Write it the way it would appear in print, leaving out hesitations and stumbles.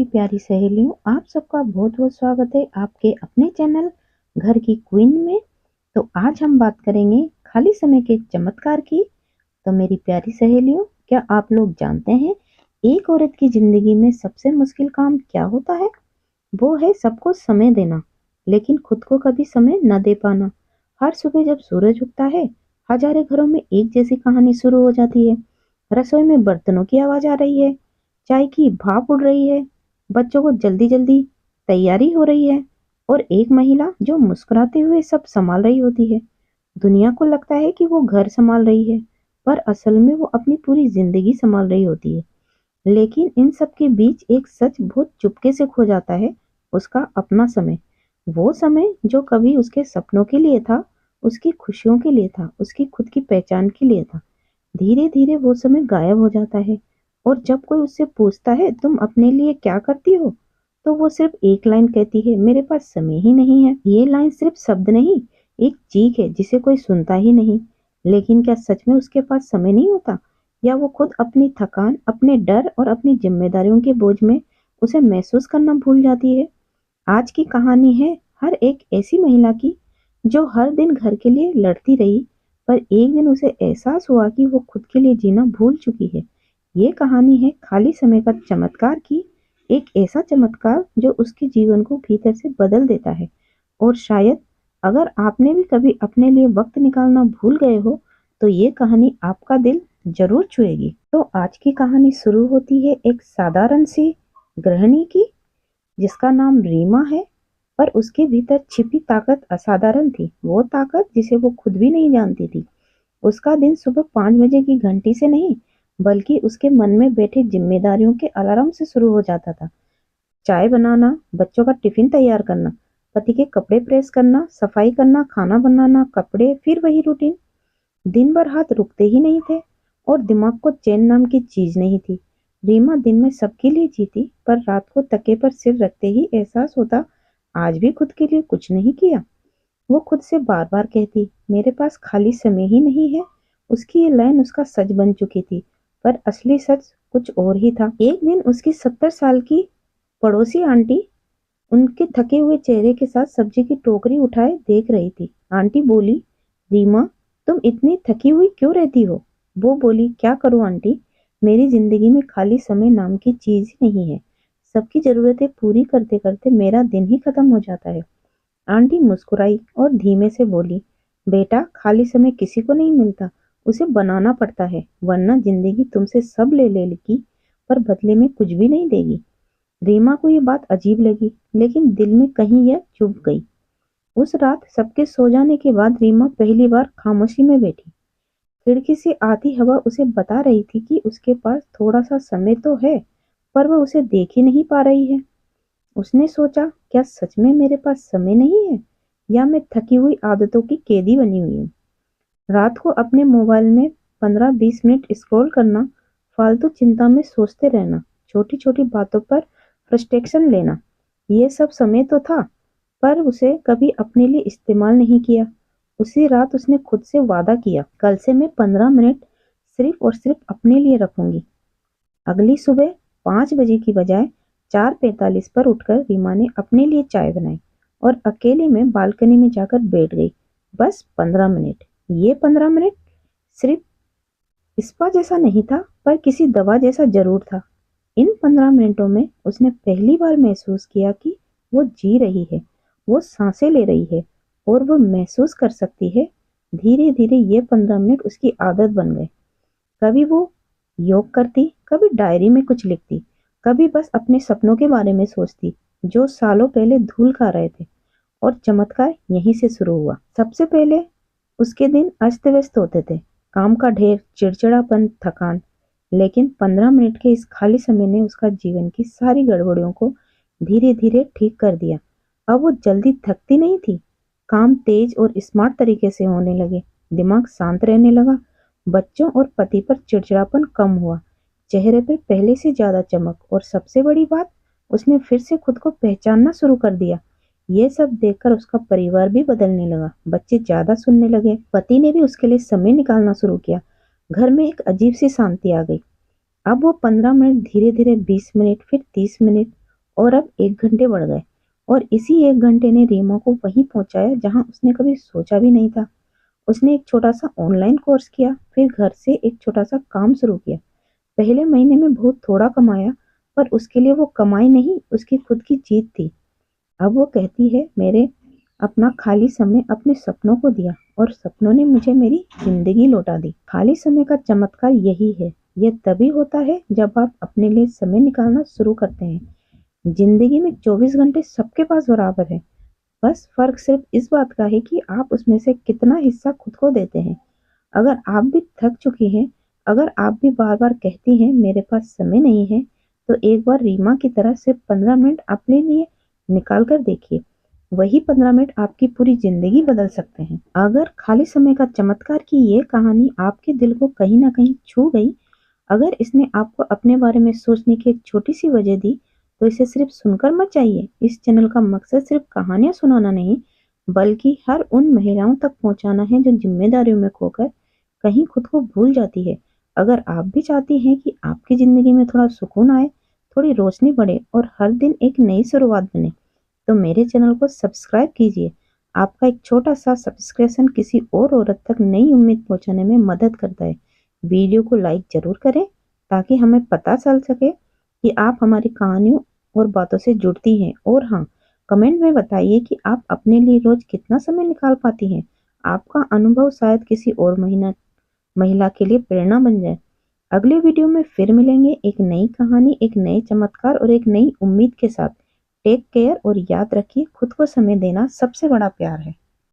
मेरी प्यारी सहेलियों, आप सबका बहुत बहुत स्वागत है आपके अपने चैनल घर की क्वीन में। तो आज हम बात करेंगे खाली समय के चमत्कार की। तो मेरी प्यारी सहेलियों, क्या आप लोग जानते हैं एक औरत की जिंदगी में सबसे मुश्किल काम क्या होता है? वो है सबको समय देना, लेकिन खुद को कभी समय न दे पाना। हर सुबह जब सूरज उगता है, हजारों घरों में एक जैसी कहानी शुरू हो जाती है। रसोई में बर्तनों की आवाज आ रही है, चाय की भाप उड़ रही है, बच्चों को जल्दी जल्दी तैयारी हो रही है, और एक महिला जो मुस्कुराते हुए सब संभाल रही होती है। दुनिया को लगता है कि वो घर संभाल रही है, पर असल में वो अपनी पूरी जिंदगी संभाल रही होती है। लेकिन इन सब के बीच एक सच बहुत चुपके से खो जाता है, उसका अपना समय। वो समय जो कभी उसके सपनों के लिए था, उसकी खुशियों के लिए था, उसकी खुद की पहचान के लिए था। धीरे धीरे वो समय गायब हो जाता है, और जब कोई उससे पूछता है तुम अपने लिए क्या करती हो, तो वो सिर्फ एक लाइन कहती है, मेरे पास समय ही नहीं है। ये लाइन सिर्फ शब्द नहीं, एक चीख है जिसे कोई सुनता ही नहीं। लेकिन क्या सच में उसके पास समय नहीं होता, या वो खुद अपनी थकान, अपने डर और अपनी जिम्मेदारियों के बोझ में उसे महसूस करना भूल जाती है? आज की कहानी है हर एक ऐसी महिला की जो हर दिन घर के लिए लड़ती रही, पर एक दिन उसे एहसास हुआ कि वो खुद के लिए जीना भूल चुकी है। ये कहानी है खाली समय का चमत्कार की, एक ऐसा चमत्कार जो उसके जीवन को भीतर से बदल देता है। और शायद अगर आपने भी कभी अपने लिए वक्त निकालना भूल गए हो, तो ये कहानी आपका दिल जरूर छुएगी। तो आज की कहानी शुरू होती है एक साधारण सी गृहिणी की, जिसका नाम रीमा है। पर उसके भीतर छिपी ताकत असाधारण थी, वो ताकत जिसे वो खुद भी नहीं जानती थी। उसका दिन सुबह 5 बजे की घंटी से नहीं, बल्कि उसके मन में बैठे जिम्मेदारियों के अलार्म से शुरू हो जाता था। चाय बनाना, बच्चों का टिफिन तैयार करना, पति के कपड़े प्रेस करना, सफाई करना, खाना बनाना, कपड़े, फिर वही रूटीन। दिन भर हाथ रुकते ही नहीं थे, और दिमाग को चैन नाम की चीज नहीं थी। रीमा दिन में सबके लिए जीती, पर रात को तके पर सिर रखते ही एहसास होता, आज भी खुद के लिए कुछ नहीं किया। वो खुद से बार बार कहती, मेरे पास खाली समय ही नहीं है। उसकी ये लाइन उसका सच बन चुकी थी, पर असली सच कुछ और ही था। एक दिन उसकी 70 साल की पड़ोसी आंटी उनके थके हुए चेहरे के साथ सब्जी की टोकरी उठाए देख रही थी। आंटी बोली, रीमा, तुम इतनी थकी हुई क्यों रहती हो? वो बोली, क्या करूं आंटी, मेरी जिंदगी में खाली समय नाम की चीज ही नहीं है। सबकी जरूरतें पूरी करते करते मेरा दिन ही खत्म हो जाता है। आंटी मुस्कुराई और धीमे से बोली, बेटा, खाली समय किसी को नहीं मिलता, उसे बनाना पड़ता है, वरना जिंदगी तुमसे सब ले लेगी, पर बदले में कुछ भी नहीं देगी। रीमा को ये बात अजीब लगी, लेकिन दिल में कहीं यह चुभ गई। उस रात सबके सो जाने के बाद रीमा पहली बार खामोशी में बैठी। खिड़की से आती हवा उसे बता रही थी कि उसके पास थोड़ा सा समय तो है, पर वह उसे देख ही नहीं पा रही है। उसने सोचा, क्या सच में मेरे पास समय नहीं है, या मैं थकी हुई आदतों की कैदी बनी हुई हूँ? रात को अपने मोबाइल में 15-20 मिनट स्क्रॉल करना, फालतू चिंता में सोचते रहना, छोटी छोटी बातों पर फ्रस्ट्रेशन लेना, ये सब समय तो था, पर उसे कभी अपने लिए इस्तेमाल नहीं किया। उसी रात उसने खुद से वादा किया, कल से मैं 15 मिनट सिर्फ और सिर्फ अपने लिए रखूंगी। अगली सुबह 5 बजे की बजाय 4:45 पर उठकर रीमा ने अपने लिए चाय बनाई और अकेले में बालकनी में जाकर बैठ गई। बस 15 मिनट। ये 15 मिनट सिर्फ स्पा जैसा नहीं था, पर किसी दवा जैसा जरूर था। इन 15 मिनटों में उसने पहली बार महसूस किया कि वो जी रही है, वो सांसें ले रही है, और वो महसूस कर सकती है। धीरे धीरे ये 15 मिनट उसकी आदत बन गए। कभी वो योग करती, कभी डायरी में कुछ लिखती, कभी बस अपने सपनों के बारे में सोचती जो सालों पहले धूल खा रहे थे। और चमत्कार यहीं से शुरू हुआ। सबसे पहले उसके दिन अस्त व्यस्त होते थे, काम का ढेर, चिड़चिड़ापन, थकान। लेकिन 15 मिनट के इस खाली समय ने उसका जीवन की सारी गड़बड़ियों को धीरे धीरे ठीक कर दिया। अब वो जल्दी थकती नहीं थी, काम तेज और स्मार्ट तरीके से होने लगे, दिमाग शांत रहने लगा, बच्चों और पति पर चिड़चिड़ापन कम हुआ, चेहरे पर पहले से ज्यादा चमक, और सबसे बड़ी बात, उसने फिर से खुद को पहचानना शुरू कर दिया। ये सब देखकर उसका परिवार भी बदलने लगा, बच्चे ज्यादा सुनने लगे, पति ने भी उसके लिए समय निकालना शुरू किया। घर में एक अजीब सी शांति आ गई। अब वो 15 मिनट धीरे धीरे 20 मिनट, फिर 30 मिनट, और अब 1 घंटे बढ़ गए और इसी 1 घंटे ने रीमा को वहीं पहुंचाया जहां उसने कभी सोचा भी नहीं था। उसने एक छोटा सा ऑनलाइन कोर्स किया, फिर घर से एक छोटा सा काम शुरू किया। पहले महीने में बहुत थोड़ा कमाया, पर उसके लिए वो कमाई नहीं, उसकी खुद की जीत थी। अब वो कहती है, मेरे अपना खाली समय अपने सपनों को दिया और सपनों ने मुझे मेरी जिंदगी लौटा दी। खाली समय का चमत्कार यही है। यह तभी होता है जब आप अपने लिए समय निकालना शुरू करते हैं। जिंदगी में 24 घंटे सबके पास बराबर है। बस फर्क सिर्फ इस बात का है कि आप उसमें से कितना हिस्सा खुद को देते हैं। अगर आप भी थक चुकी हैं, अगर आप भी बार बार कहती हैं मेरे पास समय नहीं है, तो एक बार रीमा की तरह सिर्फ 15 मिनट अपने लिए निकाल कर देखिए। वही 15 मिनट आपकी पूरी जिंदगी बदल सकते हैं। अगर खाली समय का चमत्कार की ये कहानी आपके दिल को कहीं ना कहीं छू गई, अगर इसने आपको अपने बारे में सोचने की एक छोटी सी वजह दी, तो इसे सिर्फ सुनकर मत जाइए। इस चैनल का मकसद सिर्फ कहानियां सुनाना नहीं, बल्कि हर उन महिलाओं तक पहुंचाना है जो जिम्मेदारियों में खोकर कहीं खुद को भूल जाती है। अगर आप भी चाहती हैं कि आपकी जिंदगी में थोड़ा सुकून आए, थोड़ी रोशनी बढ़े और हर दिन एक नई शुरुआत बने, तो मेरे चैनल को सब्सक्राइब कीजिए। आपका एक छोटा सा सब्सक्रिप्शन किसी और औरत तक नई उम्मीद पहुंचाने में मदद करता है। वीडियो को लाइक जरूर करें ताकि हमें पता चल सके कि आप हमारी कहानियों और बातों से जुड़ती हैं। और हाँ, कमेंट में बताइए कि आप अपने लिए रोज कितना समय निकाल पाती हैं। आपका अनुभव शायद किसी और महिला के लिए प्रेरणा बन जाए। अगले वीडियो में फिर मिलेंगे एक नई कहानी, एक नए चमत्कार और एक नई उम्मीद के साथ। टेक केयर और याद रखिए, खुद को समय देना सबसे बड़ा प्यार है।